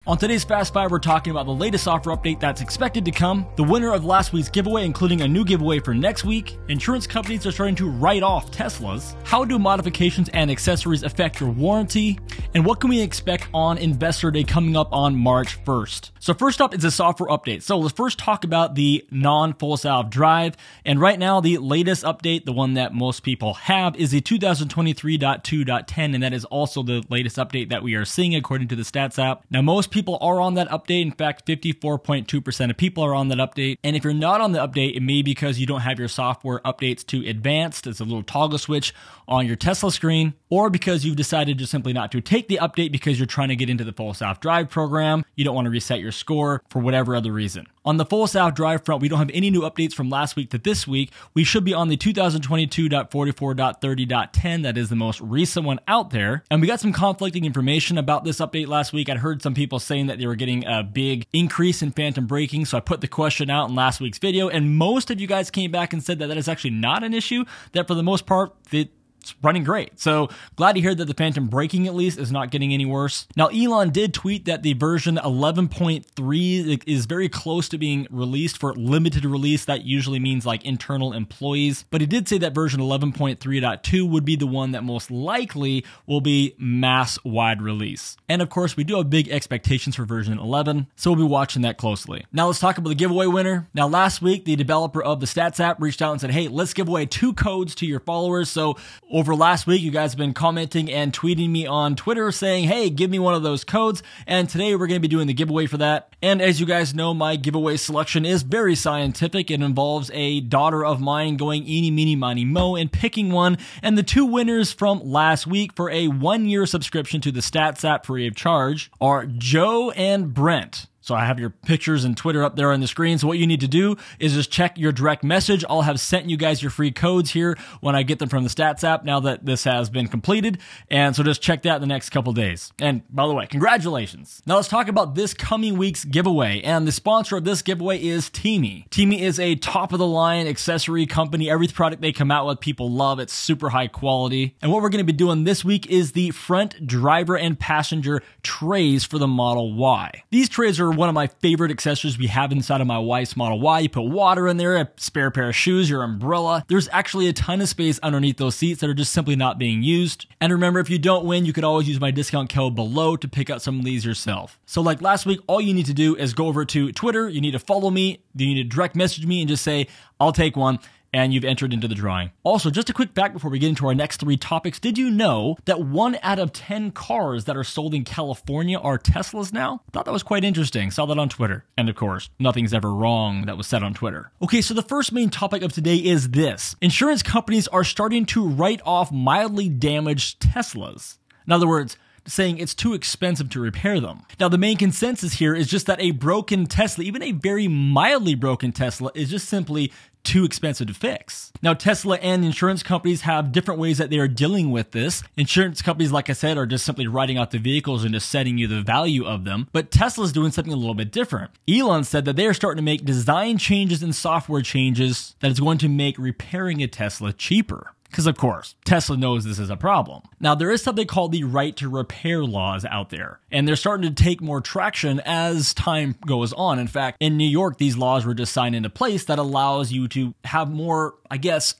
On today's Fast Five, we're talking about the latest software update that's expected to come, the winner of last week's giveaway, including a new giveaway for next week, insurance companies are starting to write off Teslas, how do modifications and accessories affect your warranty, and what can we expect on Investor Day coming up on March 1st. So first up is a software update. So let's first talk about the non-full self-drive, and right now the latest update, the one that most people have, is the 2023.2.10, and that is also the latest update that we are seeing according to the stats app. Now most people are on that update. In fact, 54.2% of people are on that update. And if you're not on the update, it may be because you don't have your software updates to advanced. It's a little toggle switch on your Tesla screen, or because you've decided just simply not to take the update because you're trying to get into the full self-drive program. You don't want to reset your score for whatever other reason. On the full self-drive front, we don't have any new updates from last week to this week. We should be on the 2022.44.30.10. That is the most recent one out there. And we got some conflicting information about this update last week. I heard some people saying that they were getting a big increase in phantom braking. So I put the question out in last week's video, and most of you guys came back and said that that is actually not an issue, that for the most part, it's running great. So glad to hear that the phantom braking at least is not getting any worse. Now, Elon did tweet that the version 11.3 is very close to being released for limited release. That usually means like internal employees. But he did say that version 11.3.2 would be the one that most likely will be mass wide release. And of course, we do have big expectations for version 11, so we'll be watching that closely. Now let's talk about the giveaway winner. Now last week, the developer of the Stats app reached out and said, hey, let's give away 2 codes to your followers. So over last week, you guys have been commenting and tweeting me on Twitter saying, hey, give me one of those codes. And today we're going to be doing the giveaway for that. And as you guys know, my giveaway selection is very scientific. It involves a daughter of mine going eeny, meeny, miny, mo and picking one. And the 2 winners from last week for a 1-year subscription to the Stats app free of charge are Joe and Brent. So I have your pictures and Twitter up there on the screen. So what you need to do is just check your direct message. I'll have sent you guys your free codes here when I get them from the Stats app now that this has been completed. And so just check that in the next couple days. And by the way, congratulations. Now let's talk about this coming week's giveaway. And the sponsor of this giveaway is ca.temai. ca.temai is a top of the line accessory company. Every product they come out with, people love. It's super high quality. And what we're going to be doing this week is the front driver and passenger trays for the Model Y. These trays are one of my favorite accessories we have inside of my wife's Model Y. You put water in there, a spare pair of shoes, your umbrella. There's actually a ton of space underneath those seats that are just simply not being used. And remember, if you don't win, you could always use my discount code below to pick up some of these yourself. So like last week, all you need to do is go over to Twitter. You need to follow me. You need to direct message me and just say, I'll take one. And you've entered into the drawing. Also, just a quick fact before we get into our next 3 topics. Did you know that 1 out of 10 cars that are sold in California are Teslas now? Thought that was quite interesting. Saw that on Twitter. And of course, nothing's ever wrong that was said on Twitter. Okay, so the first main topic of today is this. Insurance companies are starting to write off mildly damaged Teslas. In other words, saying it's too expensive to repair them. Now, the main consensus here is just that a broken Tesla, even a very mildly broken Tesla, is just simply too expensive to fix. Now, Tesla and insurance companies have different ways that they are dealing with this. Insurance companies, like I said, are just simply writing out the vehicles and just setting you the value of them. But Tesla's doing something a little bit different. Elon said that they are starting to make design changes and software changes that is going to make repairing a Tesla cheaper. Because of course, Tesla knows this is a problem. Now, there is something called the right to repair laws out there, and they're starting to take more traction as time goes on. In fact, in New York, these laws were just signed into place that allows you to have more,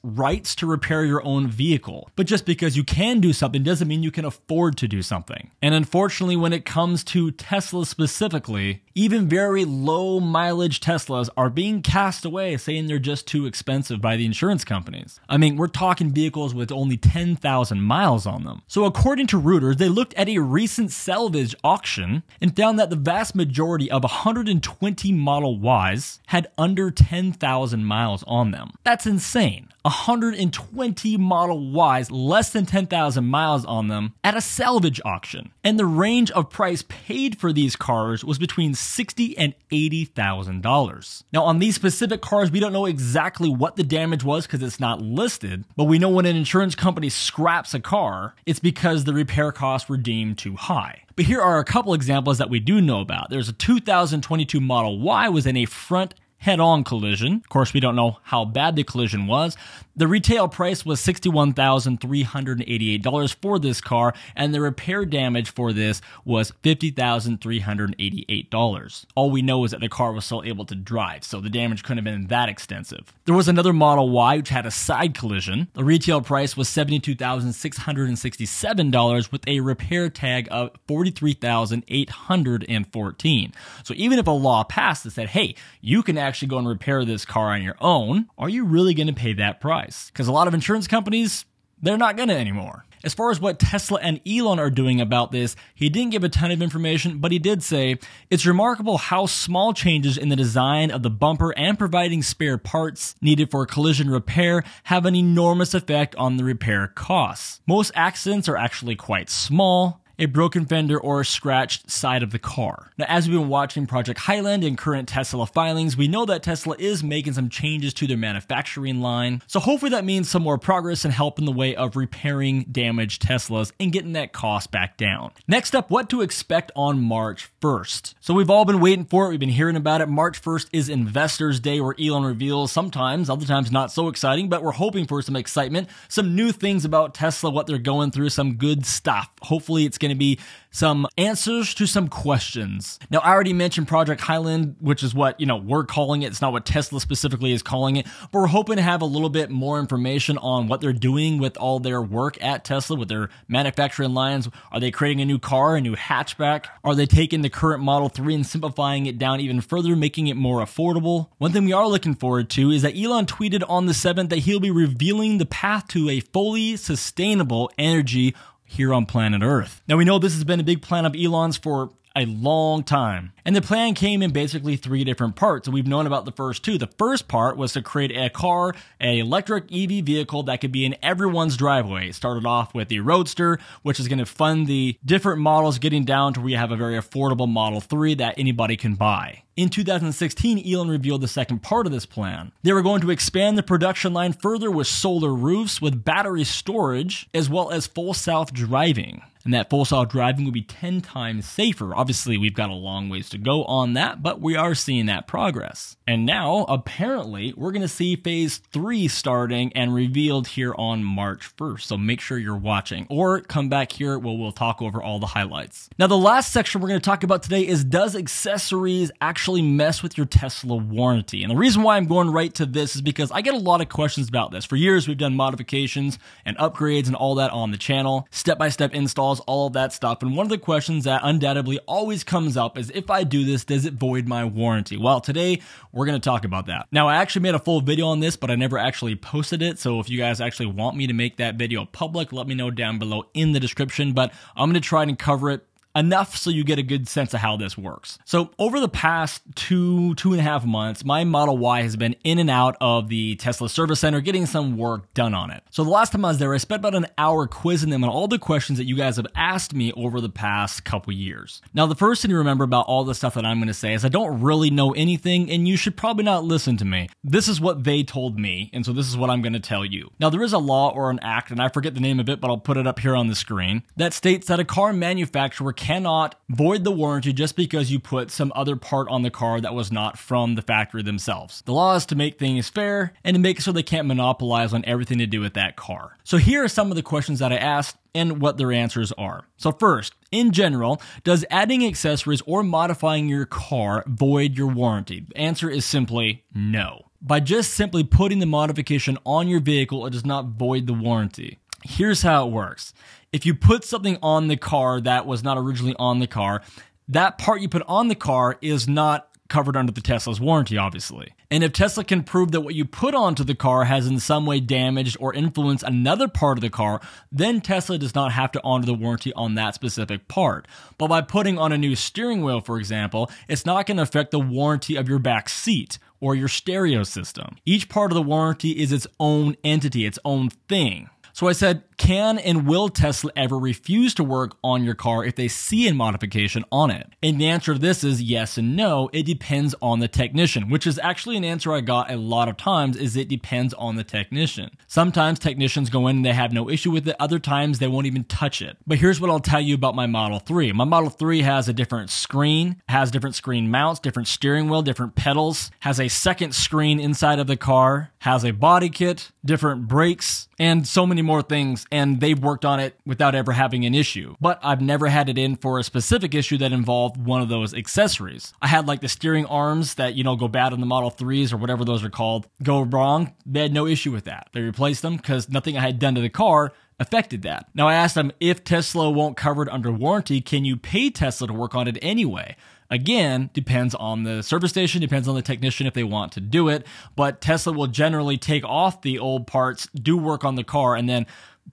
rights to repair your own vehicle. But just because you can do something doesn't mean you can afford to do something. And unfortunately, when it comes to Tesla specifically, even very low mileage Teslas are being cast away, saying they're just too expensive by the insurance companies. I mean, we're talking vehicles with only 10,000 miles on them. So according to Reuters, they looked at a recent salvage auction and found that the vast majority of 120 Model Ys had under 10,000 miles on them. That's insane. 120 Model Ys, less than 10,000 miles on them, at a salvage auction. And the range of price paid for these cars was between $60,000 and $80,000. Now, on these specific cars, we don't know exactly what the damage was because it's not listed, but we know when an insurance company scraps a car, it's because the repair costs were deemed too high. But here are a couple examples that we do know about. There's a 2022 Model Y was in a front head-on collision. Of course, we don't know how bad the collision was. The retail price was $61,388 for this car, and the repair damage for this was $50,388. All we know is that the car was still able to drive, so the damage couldn't have been that extensive. There was another Model Y which had a side collision. The retail price was $72,667 with a repair tag of $43,814. So even if a law passed that said, hey, you can actually go and repair this car on your own, are you really going to pay that price? Because a lot of insurance companies, they're not going to anymore. As far as what Tesla and Elon are doing about this, he didn't give a ton of information, but he did say, it's remarkable how small changes in the design of the bumper and providing spare parts needed for collision repair have an enormous effect on the repair costs. Most accidents are actually quite small, a broken fender or a scratched side of the car. Now, as we've been watching Project Highland and current Tesla filings, we know that Tesla is making some changes to their manufacturing line. So hopefully that means some more progress and help in the way of repairing damaged Teslas and getting that cost back down. Next up, what to expect on March 1st. So we've all been waiting for it. We've been hearing about it. March 1st is Investors Day, where Elon reveals sometimes, other times not so exciting, but we're hoping for some excitement, some new things about Tesla, what they're going through, some good stuff. Hopefully it's going to be some answers to some questions. Now, I already mentioned Project Highland, which is what, we're calling it. It's not what Tesla specifically is calling it, but we're hoping to have a little bit more information on what they're doing with all their work at Tesla, with their manufacturing lines. Are they creating a new car, a new hatchback? Are they taking the current Model 3 and simplifying it down even further, making it more affordable? One thing we are looking forward to is that Elon tweeted on the 7th that he'll be revealing the path to a fully sustainable energy here on planet Earth. Now, we know this has been a big plan of Elon's for a long time. And the plan came in basically 3 different parts. And we've known about the first 2. The first part was to create a car, an electric EV vehicle that could be in everyone's driveway. It started off with the Roadster, which is going to fund the different models, getting down to where you have a very affordable Model 3 that anybody can buy. In 2016, Elon revealed the second part of this plan. They were going to expand the production line further with solar roofs, with battery storage, as well as full self-driving. And that full self-driving would be 10 times safer. Obviously, we've got a long ways to go on that, but we are seeing that progress. And now, apparently, we're going to see phase 3 starting and revealed here on March 1st. So make sure you're watching, or come back here where we'll talk over all the highlights. Now, the last section we're going to talk about today is, does accessories actually mess with your Tesla warranty? And the reason why I'm going right to this is because I get a lot of questions about this. For years, we've done modifications and upgrades and all that on the channel, step-by-step installs, all of that stuff. And one of the questions that undoubtedly always comes up is, if I do this, does it void my warranty? Well, today we're going to talk about that. Now, I actually made a full video on this, but I never actually posted it. So if you guys actually want me to make that video public, let me know down below in the description. But I'm going to try and cover it enough so you get a good sense of how this works. So over the past 2.5 months, my Model Y has been in and out of the Tesla service center getting some work done on it. So the last time I was there, I spent about an hour quizzing them on all the questions that you guys have asked me over the past couple years. Now, the first thing to remember about all the stuff that I'm going to say is I don't really know anything, and you should probably not listen to me. This is what they told me, and so this is what I'm going to tell you. Now, there is a law or an act, and I forget the name of it, but I'll put it up here on the screen, that states that a car manufacturer cannot void the warranty just because you put some other part on the car that was not from the factory themselves. The law is to make things fair and to make it so they can't monopolize on everything to do with that car. So here are some of the questions that I asked and what their answers are. So first, in general, does adding accessories or modifying your car void your warranty? The answer is simply no. By just simply putting the modification on your vehicle, it does not void the warranty. Here's how it works. If you put something on the car that was not originally on the car, that part you put on the car is not covered under the Tesla's warranty, obviously. And if Tesla can prove that what you put onto the car has in some way damaged or influenced another part of the car, then Tesla does not have to honor the warranty on that specific part. But by putting on a new steering wheel, for example, it's not going to affect the warranty of your back seat or your stereo system. Each part of the warranty is its own entity, its own thing. So I said, can and will Tesla ever refuse to work on your car if they see a modification on it? And the answer to this is yes and no. It depends on the technician, which is actually an answer I got a lot of times, is it depends on the technician. Sometimes technicians go in and they have no issue with it. Other times they won't even touch it. But here's what I'll tell you about my Model 3. My Model 3 has a different screen, has different screen mounts, different steering wheel, different pedals, has a second screen inside of the car, has a body kit, different brakes, and so many more things, and they've worked on it without ever having an issue. But I've never had it in for a specific issue that involved one of those accessories. I had like the steering arms that, go bad on the Model 3s or whatever those are called, go wrong. They had no issue with that. They replaced them because nothing I had done to the car affected that. Now I asked them, if Tesla won't cover it under warranty, can you pay Tesla to work on it anyway? Again, depends on the service station, depends on the technician if they want to do it, but Tesla will generally take off the old parts, do work on the car, and then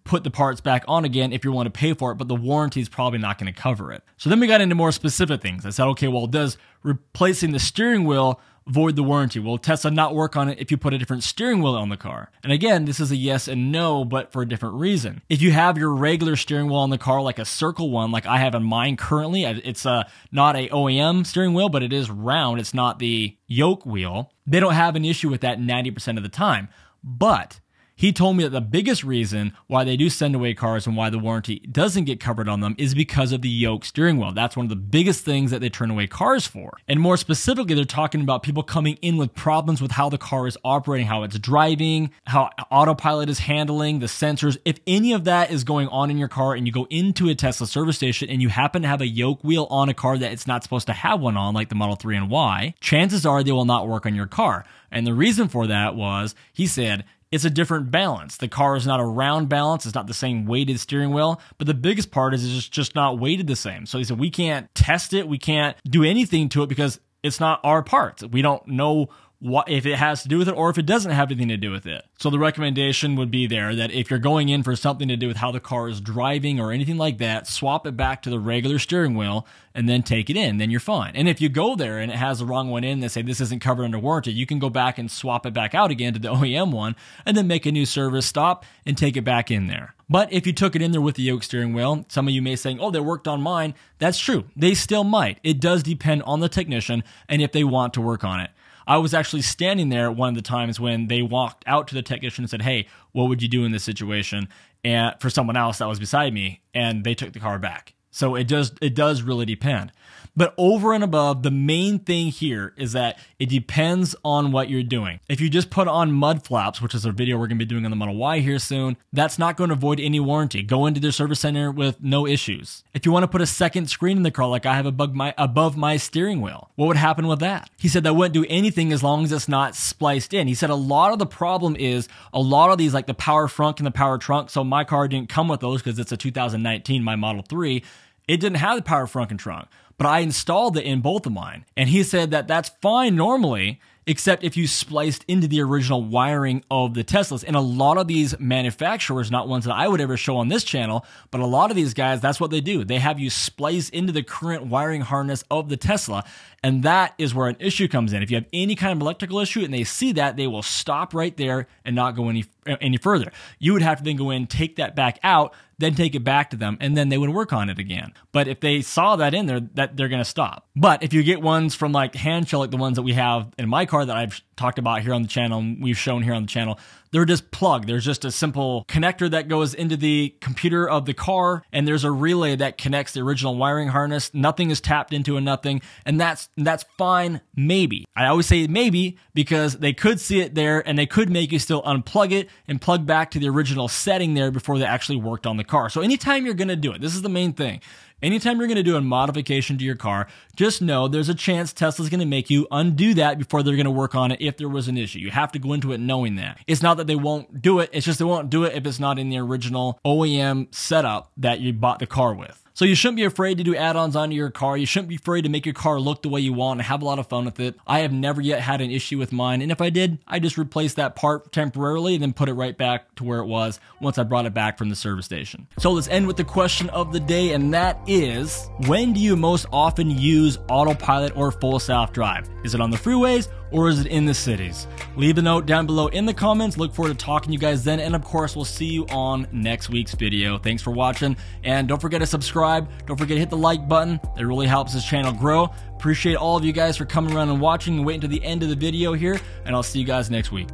put the parts back on again if you want to pay for it, but the warranty is probably not going to cover it. So then we got into more specific things. I said, okay, well, does replacing the steering wheel void the warranty? Will Tesla not work on it if you put a different steering wheel on the car? And again, this is a yes and no, but for a different reason. If you have your regular steering wheel on the car, like a circle one, like I have in mine currently, it's not a OEM steering wheel, but it is round. It's not the yoke wheel. They don't have an issue with that 90% of the time. But he told me that the biggest reason why they do send away cars and why the warranty doesn't get covered on them is because of the yoke steering wheel. That's one of the biggest things that they turn away cars for. And more specifically, they're talking about people coming in with problems with how the car is operating, how it's driving, how autopilot is handling, the sensors. If any of that is going on in your car and you go into a Tesla service station and you happen to have a yoke wheel on a car that it's not supposed to have one on, like the Model 3 and Y, chances are they will not work on your car. And the reason for that was, he said, it's a different balance. The car is not a round balance. It's not the same weighted steering wheel. But the biggest part is it's just not weighted the same. So he said, we can't test it. We can't do anything to it because it's not our parts. We don't know what if it has to do with it or if it doesn't have anything to do with it. So the recommendation would be there that if you're going in for something to do with how the car is driving or anything like that, swap it back to the regular steering wheel and then take it in, then you're fine. And if you go there and it has the wrong one in, they say this isn't covered under warranty, you can go back and swap it back out again to the OEM one and then make a new service stop and take it back in there. But if you took it in there with the yoke steering wheel, some of you may say, oh, they worked on mine. That's true. They still might. It does depend on the technician and if they want to work on it. I was actually standing there one of the times when they walked out to the technician and said, hey, what would you do in this situation? And for someone else that was beside me, and they took the car back. So it does really depend. But over and above, the main thing here is that it depends on what you're doing. If you just put on mud flaps, which is a video we're going to be doing on the Model Y here soon, that's not going to avoid any warranty. Go into their service center with no issues. If you want to put a second screen in the car, like I have above my steering wheel, what would happen with that? He said that wouldn't do anything as long as it's not spliced in. He said a lot of the problem is a lot of these, like the power frunk and the power trunk. So my car didn't come with those because it's a 2019, my Model 3. It didn't have the power frunk and trunk, but I installed it in both of mine. And he said that that's fine normally, except if you spliced into the original wiring of the Teslas. And a lot of these manufacturers, not ones that I would ever show on this channel, but a lot of these guys, that's what they do. They have you splice into the current wiring harness of the Tesla. And that is where an issue comes in. If you have any kind of electrical issue and they see that, they will stop right there and not go any further. You would have to then go in, take that back out, then take it back to them, and then they would work on it again. But if they saw that in there, that they're going to stop. But if you get ones from like Handshell, like the ones that we have in my car that I've talked about here on the channel, and we've shown here on the channel, they're just plugged. There's just a simple connector that goes into the computer of the car, and there's a relay that connects the original wiring harness. Nothing is tapped into a nothing, and that's fine, maybe. I always say maybe because they could see it there, and they could make you still unplug it and plug back to the original setting there before they actually worked on the car. So anytime you're going to do it, this is the main thing. Anytime you're going to do a modification to your car, just know there's a chance Tesla's going to make you undo that before they're going to work on it if there was an issue. You have to go into it knowing that. It's not that they won't do it, it's just they won't do it if it's not in the original OEM setup that you bought the car with. So you shouldn't be afraid to do add-ons onto your car. You shouldn't be afraid to make your car look the way you want and have a lot of fun with it. I have never yet had an issue with mine, and if I did, I just replaced that part temporarily and then put it right back to where it was once I brought it back from the service station. So let's end with the question of the day, and that is, when do you most often use autopilot or full self-drive? Is it on the freeways or is it in the cities? Leave a note down below in the comments. Look forward to talking to you guys then. And of course, we'll see you on next week's video. Thanks for watching. And don't forget to subscribe. Don't forget to hit the like button. It really helps this channel grow. Appreciate all of you guys for coming around and watching and waiting to the end of the video here. And I'll see you guys next week.